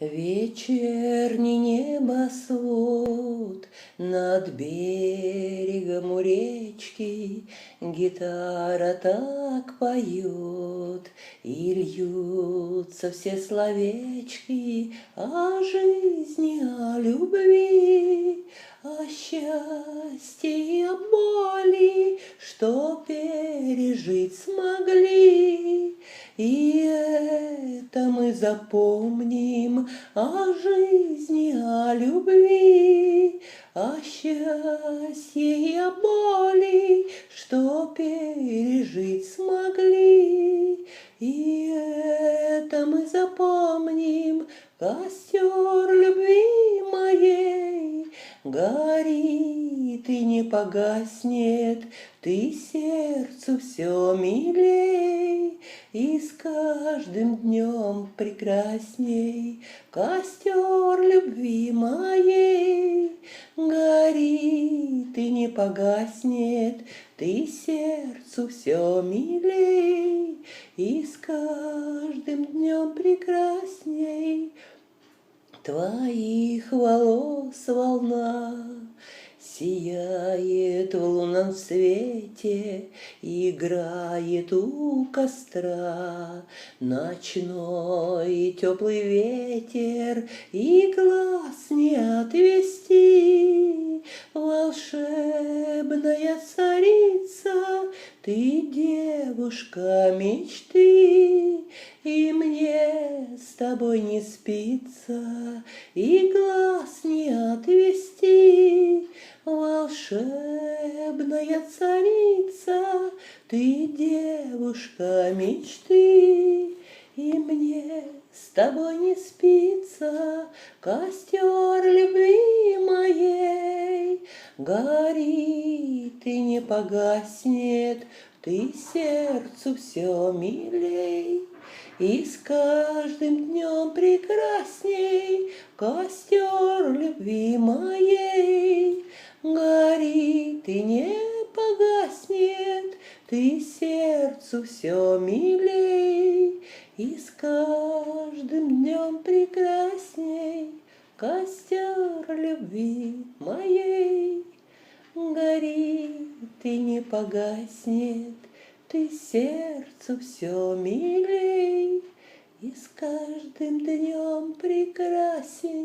Вечерний небосвод над берегом у речки, гитара так поет, и льются все словечки о жизни, о любви, о счастье и о боли, что пережить смогли. И это мы запомним о жизни, о любви, о счастье и о боли, что пережить смогли. И это мы запомним, костер любви моей горит и не погаснет, ты сердцу все милей, и с каждым днем прекрасней. Костер любви моей горит и не погаснет, ты сердцу все милей, и с каждым днем прекрасней. Твоих волос волна сияет в лунном свете, играет у костра ночной теплый ветер, и глаз не отвести. Волшебная царица, ты девушка мечты, и мне с тобой не спится, и глаз не отвести. Волшебная царица, ты девушка мечты, и мне с тобой не спится. Костер любви моей горит и не погаснет, ты сердцу все милей, и с каждым днем прекрасней. Костер любви моей горит и не погаснет, ты сердцу все милей, и с каждым днем прекрасней. Костер любви моей горит и не погаснет, ты сердцу все милей, и с каждым днем прекрасней.